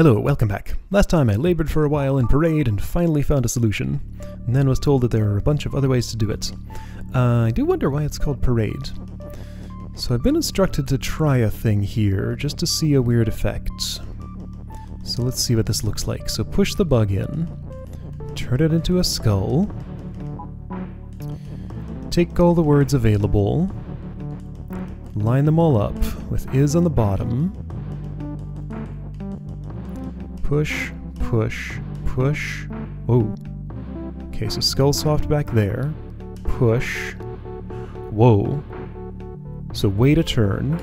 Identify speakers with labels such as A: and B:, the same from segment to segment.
A: Hello, welcome back. Last time I labored for a while in Parade and finally found a solution, and then was told that there are a bunch of other ways to do it. I do wonder why it's called Parade. So I've been instructed to try a thing here, just to see a weird effect. So let's see what this looks like. So push the bug in, turn it into a skull, take all the words available, line them all up with is on the bottom, push, push, push. Whoa. Okay, so skull swapped back there. Push. Whoa. So wait a turn.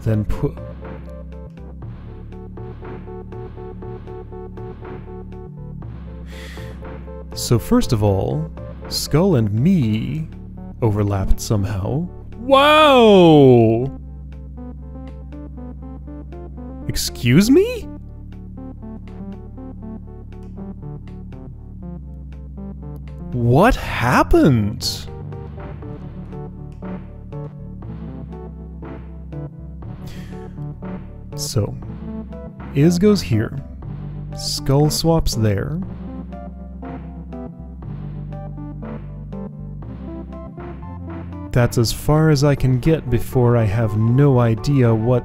A: Then put. So first of all, skull and me overlapped somehow. Wow! Excuse me? What happened? So, is goes here, skull swaps there, that's as far as I can get before I have no idea what...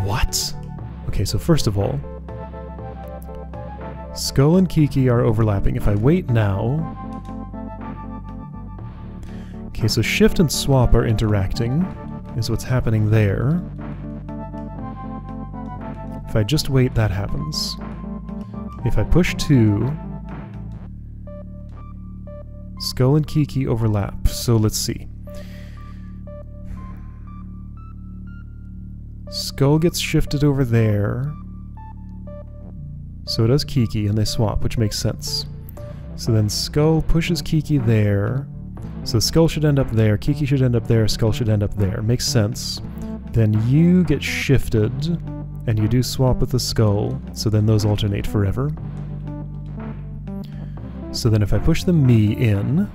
A: What? Okay, so first of all, skull and Kiki are overlapping. If I wait now... Okay, so shift and swap are interacting, is what's happening there. If I just wait, that happens. If I push 2, skull and Kiki overlap. So let's see. Skull gets shifted over there. So does Kiki, and they swap, which makes sense. So then skull pushes Kiki there. So skull should end up there, Kiki should end up there, skull should end up there. Makes sense. Then you get shifted, and you do swap with the skull, so then those alternate forever. So then if I push the me in,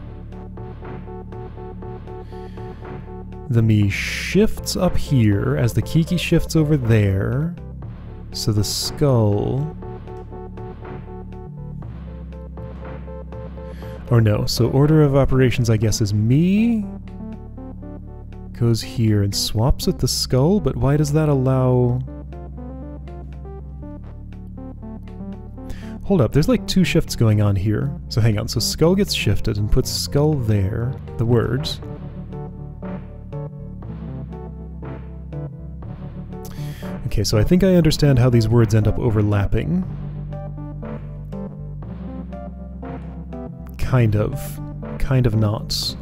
A: the me shifts up here as the Kiki shifts over there, so the skull... Or no, so order of operations I guess is me goes here and swaps with the skull, but why does that allow... Hold up, there's like 2 shifts going on here. So hang on, so skull gets shifted and puts skull there, the words. Okay, so I think I understand how these words end up overlapping. Kind of not.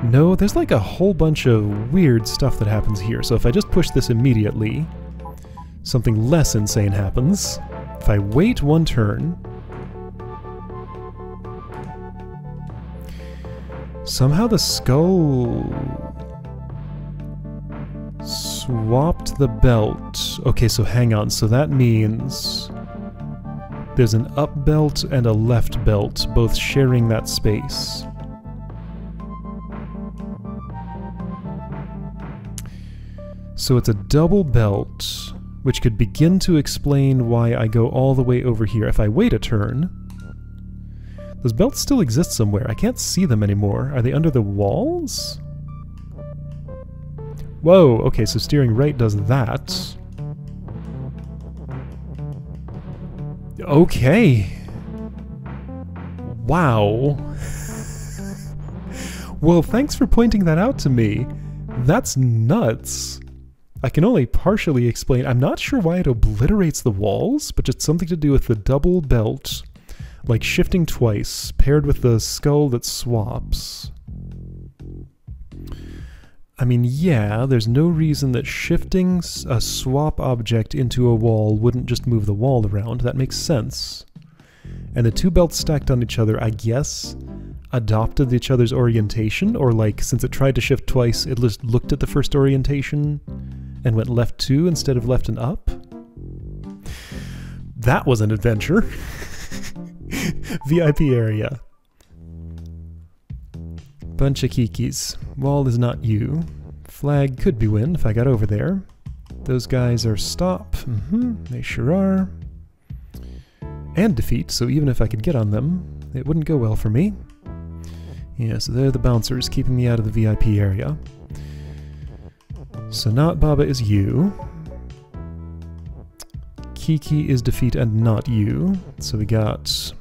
A: No, there's like a whole bunch of weird stuff that happens here. So if I just push this immediately, something less insane happens. If I wait 1 turn, somehow the skull swapped the belt. Okay, so hang on. So that means there's an up belt and a left belt, both sharing that space. So it's a double belt, which could begin to explain why I go all the way over here. If I wait a turn, those belts still exist somewhere. I can't see them anymore. Are they under the walls? Whoa, okay, so steering right does that. Okay. Wow. Well, thanks for pointing that out to me. That's nuts. I can only partially explain. I'm not sure why it obliterates the walls, but just something to do with the double belt, like shifting twice, paired with the skull that swaps. I mean, yeah, there's no reason that shifting a swap object into a wall wouldn't just move the wall around. That makes sense. And the 2 belts stacked on each other, I guess, adopted each other's orientation, or like, since it tried to shift twice, it just looked at the first orientation and went left 2 instead of left and up? That was an adventure. VIP area. Bunch of kikis. Wall is not you. Flag could be win if I got over there. Those guys are stop. They sure are. And defeat, so even if I could get on them, it wouldn't go well for me. Yeah, so they're the bouncers keeping me out of the VIP area. So not Baba is you. Kiki is defeat and not you. So we got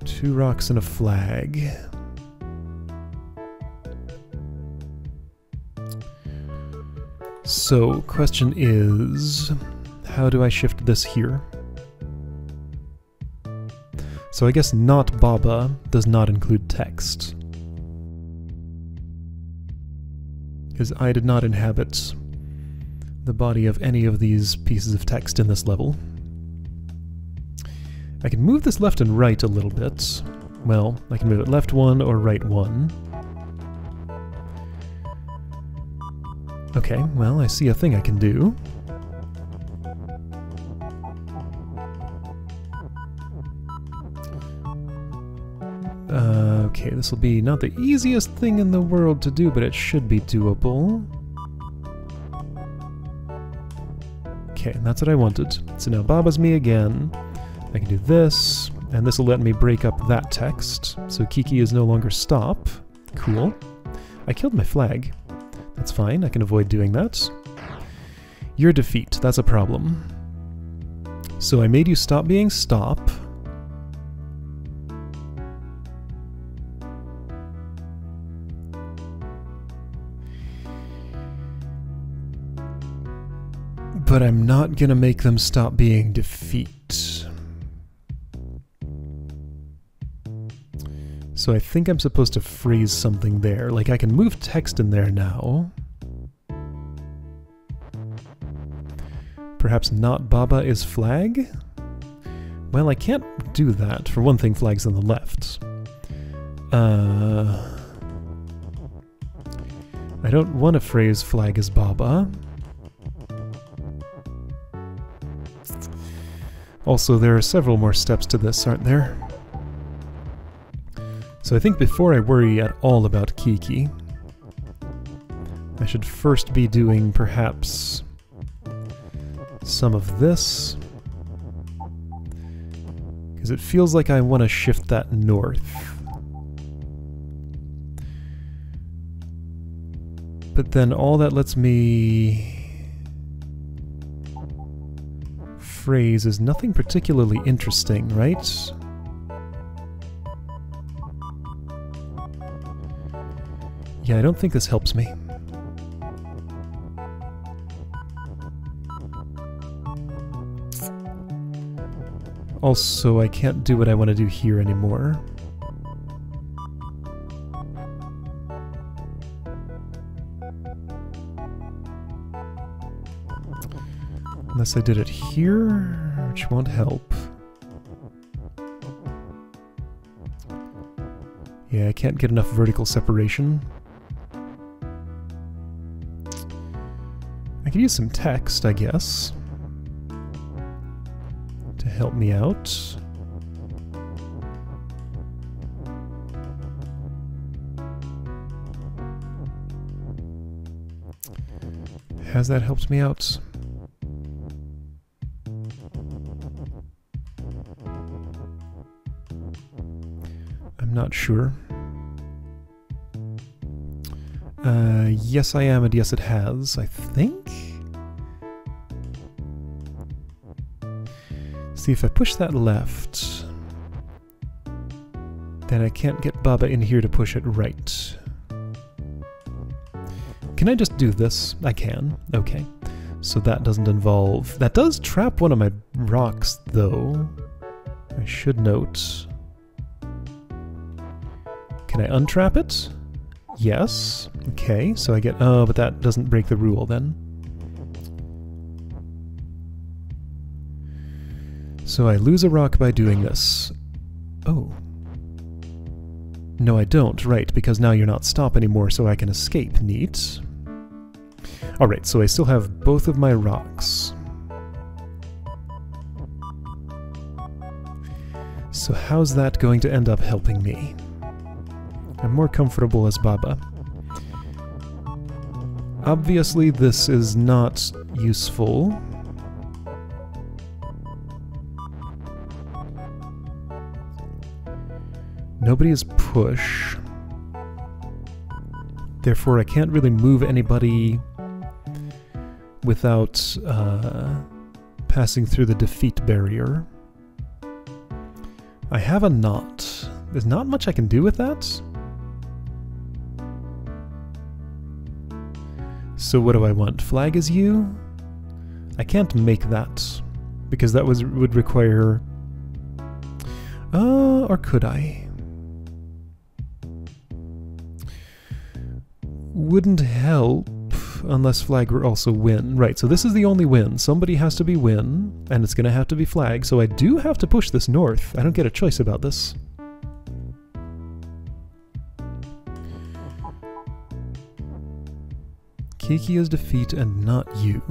A: 2 rocks and a flag. So, question is, how do I shift this here? So I guess not Baba does not include text. Because I did not inhabit the body of any of these pieces of text in this level. I can move this left and right a little bit. Well, I can move it left 1 or right 1. Okay, well, I see a thing I can do. Okay, this will be not the easiest thing in the world to do, but it should be doable. Okay, that's what I wanted. So now Baba's me again. I can do this, and this will let me break up that text. So Kiki is no longer stop. Cool. I killed my flag. That's fine, I can avoid doing that. Your defeat, that's a problem. So I made you stop being stop. But I'm not gonna make them stop being defeat. So I think I'm supposed to freeze something there. Like, I can move text in there now. Perhaps not Baba is flag? Well, I can't do that. For one thing, flag's on the left. I don't want to phrase flag as Baba. Also, there are several more steps to this, aren't there? So I think before I worry at all about Kiki, I should first be doing perhaps some of this, because it feels like I want to shift that north. But then all that lets me phrase is nothing particularly interesting, right? Yeah, I don't think this helps me. Also, I can't do what I want to do here anymore. Unless I did it here, which won't help. Yeah, I can't get enough vertical separation. I could use some text, I guess, to help me out. Has that helped me out? I'm not sure. Yes I am, and yes it has, I think? See, if I push that left, then I can't get Baba in here to push it right. Can I just do this? I can. Okay. So that doesn't involve... That does trap one of my rocks, though. I should note. Can I untrap it? Yes. Okay, so I get... Oh, but that doesn't break the rule, then. So I lose a rock by doing this. Oh. No, I don't. Right, because now you're not stop anymore, so I can escape. Neat. Alright, so I still have both of my rocks. So how's that going to end up helping me? I'm more comfortable as Baba. Obviously, this is not useful. Nobody is push. Therefore, I can't really move anybody without passing through the defeat barrier. I have a knot. There's not much I can do with that. So what do I want? Flag is you? I can't make that, because that would require... or could I? Wouldn't help unless flag were also win. Right, so this is the only win. Somebody has to be win, and it's going to have to be flag, so I do have to push this north. I don't get a choice about this. Kiki is defeat and not you.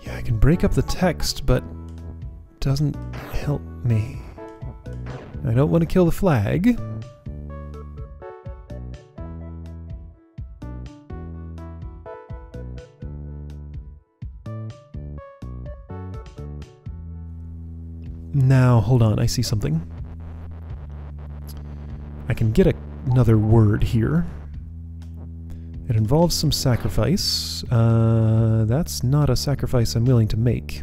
A: Yeah, I can break up the text, but it doesn't help me. I don't want to kill the flag. Now, hold on, I see something. I can get another word here. It involves some sacrifice. That's not a sacrifice I'm willing to make.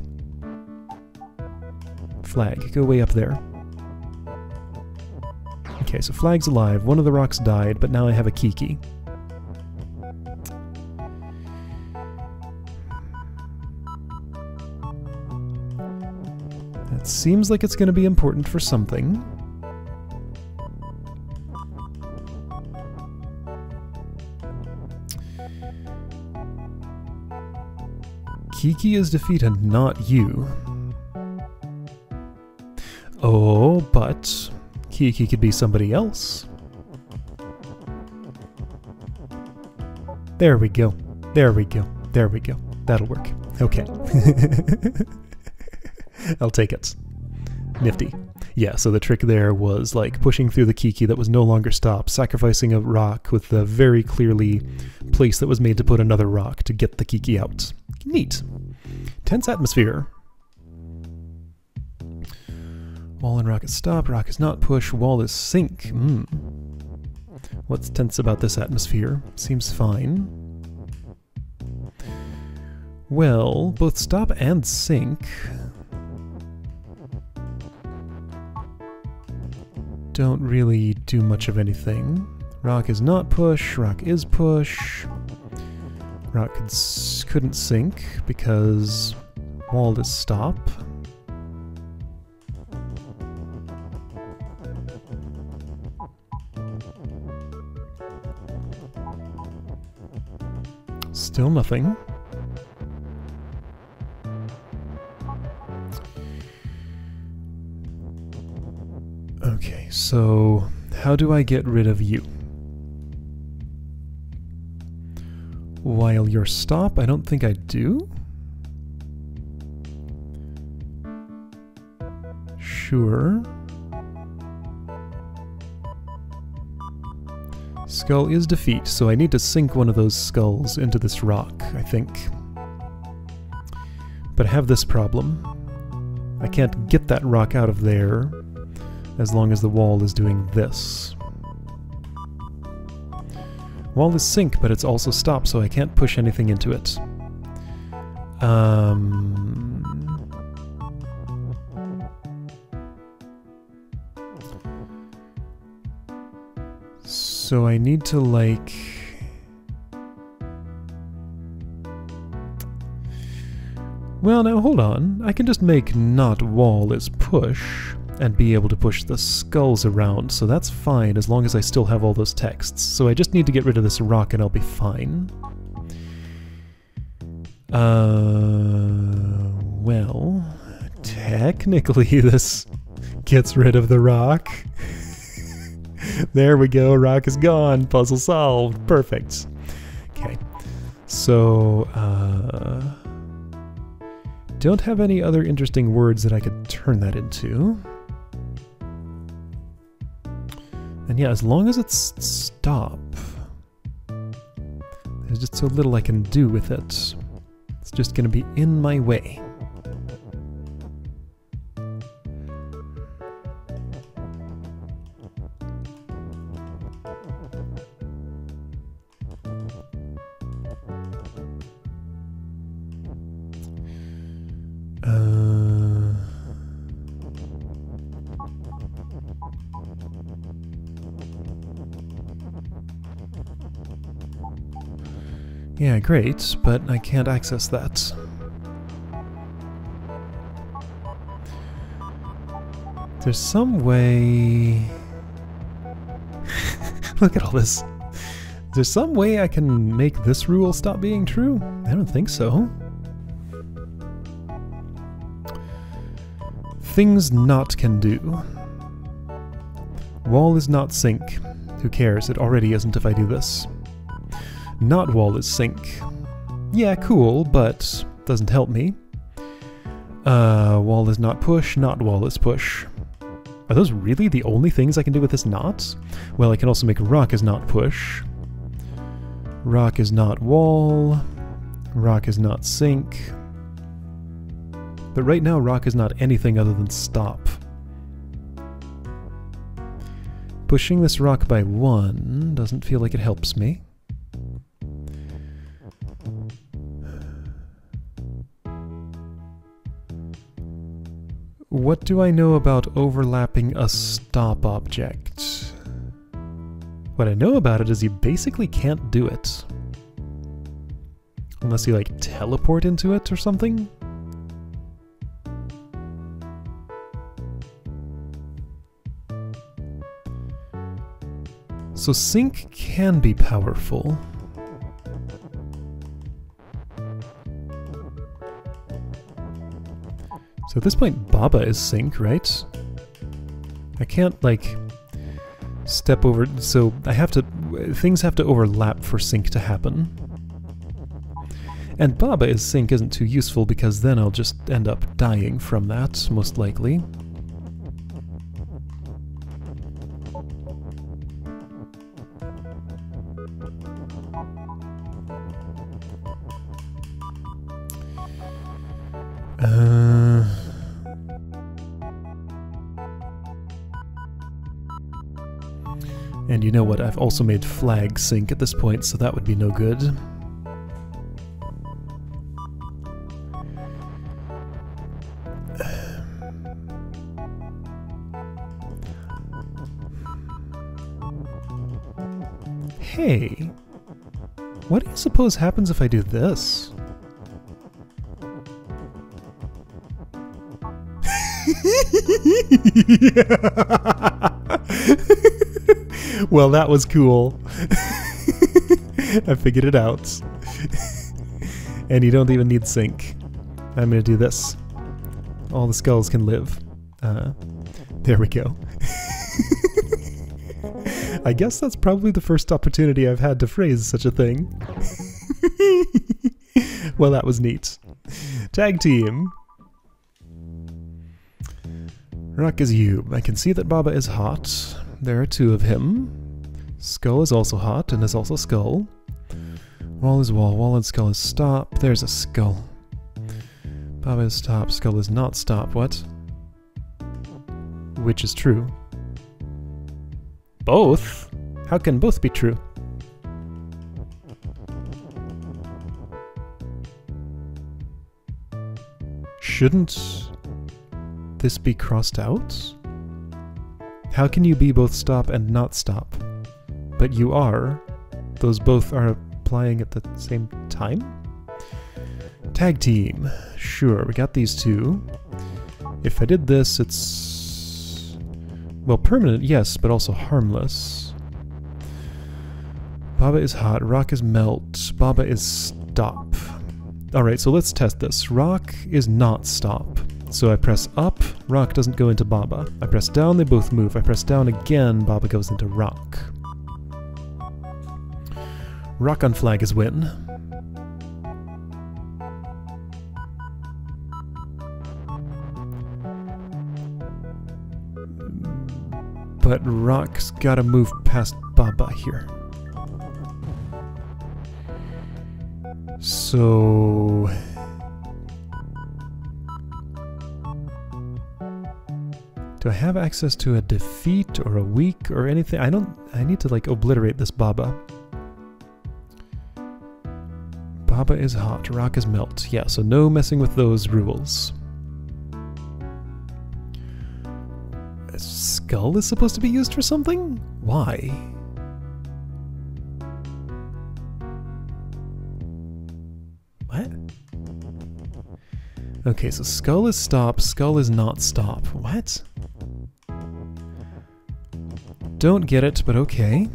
A: Flag, go way up there. Okay, so flag's alive. One of the rocks died, but now I have a Kiki. That seems like it's going to be important for something. Kiki is defeat and not you. Oh, but Kiki could be somebody else. There we go. There we go. There we go. That'll work. Okay. I'll take it. Nifty. Yeah, so the trick there was like pushing through the Kiki that was no longer stopped, sacrificing a rock with the very clearly place that was made to put another rock to get the Kiki out. Neat. Tense atmosphere. Wall and rock is stop, rock is not push, wall is sink. What's tense about this atmosphere? Seems fine. Well, both stop and sink don't really do much of anything. Rock is not push, rock is push. Rock couldn't sink because wall is stop. Still nothing. Okay, so how do I get rid of you? While you're stop, I don't think I do. Sure. Skull is defeat, so I need to sink one of those skulls into this rock, I think. But I have this problem. I can't get that rock out of there as long as the wall is doing this. Wall is sink, but it's also stop, so I can't push anything into it. So I need to, like... Well, now hold on. I can just make not wall is push, and be able to push the skulls around, so that's fine as long as I still have all those texts. So I just need to get rid of this rock and I'll be fine. Well, technically this gets rid of the rock. There we go, rock is gone, puzzle solved, perfect. Okay, so, don't have any other interesting words that I could turn that into. And yeah, as long as it's stop, there's just so little I can do with it. It's just going to be in my way. Yeah, great, but I can't access that. There's some way... Look at all this. There's some way I can make this rule stop being true? I don't think so. Things not can do. Wall is not sync. Who cares? It already isn't if I do this. Not wall is sync. Yeah, cool, but doesn't help me. Wall is not push, not wall is push. Are those really the only things I can do with this not? Well, I can also make rock is not push. Rock is not wall. Rock is not sync. But right now, rock is not anything other than stop. Pushing this rock by 1 doesn't feel like it helps me. What do I know about overlapping a stop object? What I know about it is you basically can't do it. Unless you, like, teleport into it or something? So sync can be powerful. So at this point, Baba is sync, right? I can't, like, step over... So I have to... Things have to overlap for sync to happen. And Baba is sync isn't too useful because then I'll just end up dying from that, most likely. And you know what, I've also made flag sync at this point, so that would be no good. Hey, what do you suppose happens if I do this? Well, that was cool. I figured it out. And you don't even need sync. I'm gonna do this. All the skulls can live. There we go. I guess that's probably the first opportunity I've had to phrase such a thing. Well, that was neat. Tag team. Rock is you. I can see that Baba is hot. There are 2 of him. Skull is also hot and is also skull. Wall is wall. Wall and skull is stop. There's a skull. Baba is stop. Skull is not stop. What? Which is true? Both? How can both be true? Shouldn't this be crossed out? How can you be both stop and not stop? But you are. Those both are applying at the same time? Tag team. Sure, we got these 2. If I did this, it's... well, permanent, yes, but also harmless. Baba is hot, rock is melt, Baba is stop. Alright, so let's test this. Rock is not stop. So I press up, rock doesn't go into Baba. I press down, they both move. I press down again, Baba goes into rock. Rock on flag is win. But Rock's gotta move past Baba here. So... do I have access to a defeat or a weak or anything? I need to like obliterate this Baba. Baba is hot, Rock is melt. Yeah, so no messing with those rules. A skull is supposed to be used for something? Why? What? Okay, so skull is stop, skull is not stop. What? Don't get it, but okay.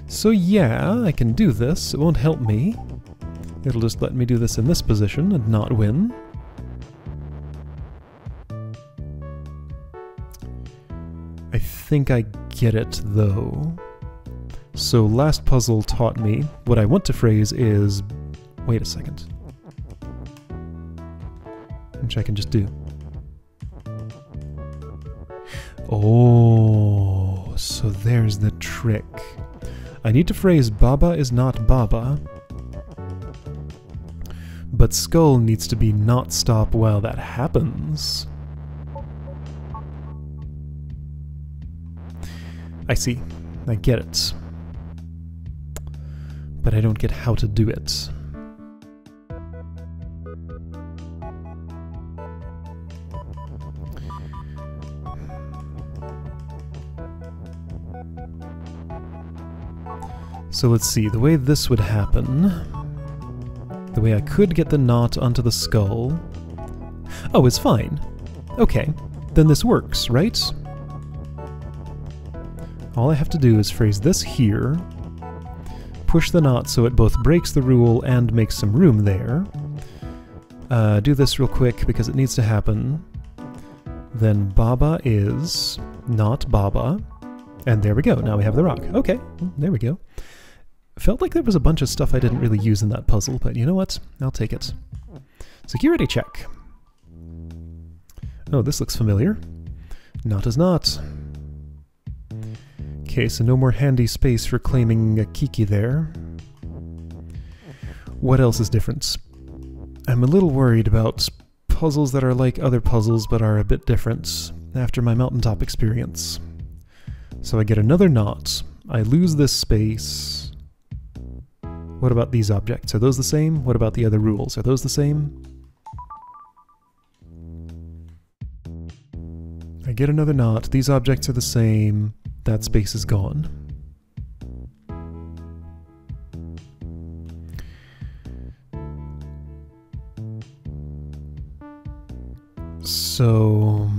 A: So yeah, I can do this. It won't help me. It'll just let me do this in this position and not win. I think I get it, though. So last puzzle taught me what I want to phrase is... wait a second. Which I can just do. Oh, so there's the trick. I need to phrase Baba is not Baba, but skull needs to be not stop while that happens. I see. I get it. But I don't get how to do it. So let's see, the way this would happen... the way I could get the knot onto the skull... oh, it's fine. Okay, then this works, right? All I have to do is phrase this here, push the knot so it both breaks the rule and makes some room there. Do this real quick because it needs to happen. Then Baba is not Baba. And there we go, now we have the rock. Okay, there we go. Felt like there was a bunch of stuff I didn't really use in that puzzle, but you know what? I'll take it. Security check. Oh, this looks familiar. Not as not. Okay, so no more handy space for claiming a Kiki there. What else is different? I'm a little worried about puzzles that are like other puzzles but are a bit different after my mountaintop experience. So I get another knot. I lose this space. What about these objects? Are those the same? What about the other rules? Are those the same? I get another knot. These objects are the same. That space is gone. So...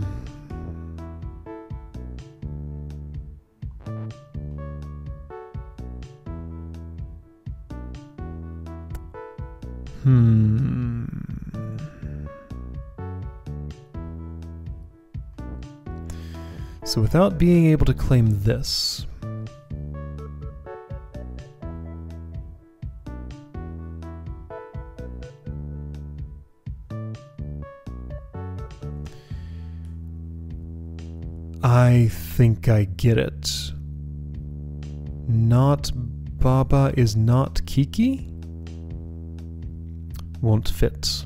A: So without being able to claim this... I think I get it. Not Baba is not Kiki? Won't fit.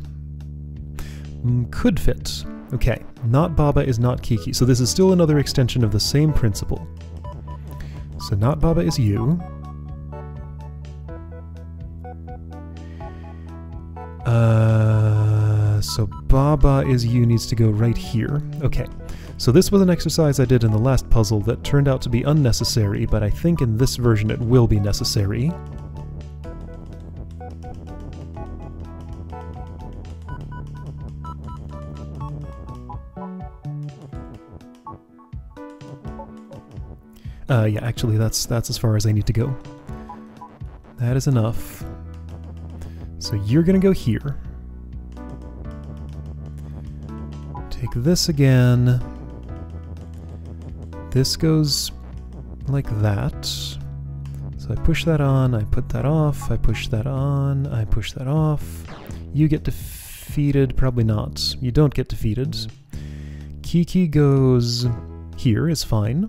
A: Could fit. Okay, not Baba is not Kiki. So this is still another extension of the same principle. So not Baba is you. So Baba is you needs to go right here. Okay, so this was an exercise I did in the last puzzle that turned out to be unnecessary, but I think in this version it will be necessary. Yeah, actually, that's as far as I need to go. That is enough. So you're gonna go here. Take this again. This goes like that. So I push that on, I put that off, I push that on, I push that off. You get defeated, probably not. You don't get defeated. Kiki goes here, is fine.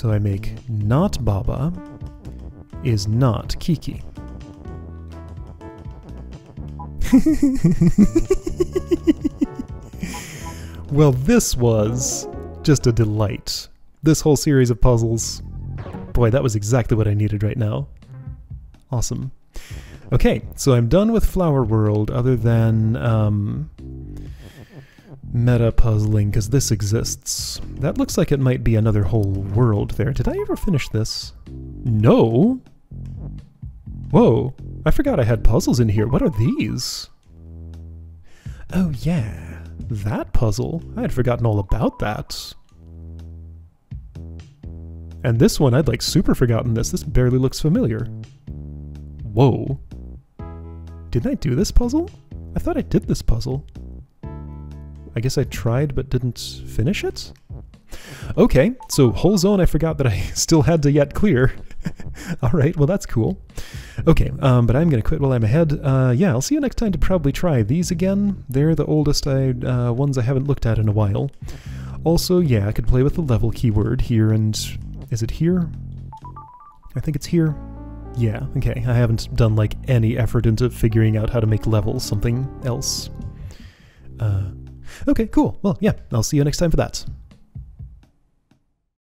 A: So I make not Baba is not Kiki. Well, this was just a delight. This whole series of puzzles. Boy, that was exactly what I needed right now. Awesome. Okay, so I'm done with Flower World other than meta puzzling, because this exists. That looks like it might be another whole world there. Did I ever finish this? No! Whoa, I forgot I had puzzles in here. What are these? Oh yeah, that puzzle. I had forgotten all about that. And this one, I'd like super forgotten this. This barely looks familiar. Whoa. Didn't I do this puzzle? I thought I did this puzzle. I guess I tried but didn't finish it? Okay, so whole zone I forgot that I still had to yet clear. Alright, well that's cool. Okay, but I'm gonna quit while I'm ahead. Yeah, I'll see you next time to probably try these again. They're the oldest ones I haven't looked at in a while. Also, yeah, I could play with the level keyword here and... Is it here? I think it's here. Yeah, okay, I haven't done like any effort into figuring out how to make levels something else. Okay, cool. Well, yeah, I'll see you next time for that.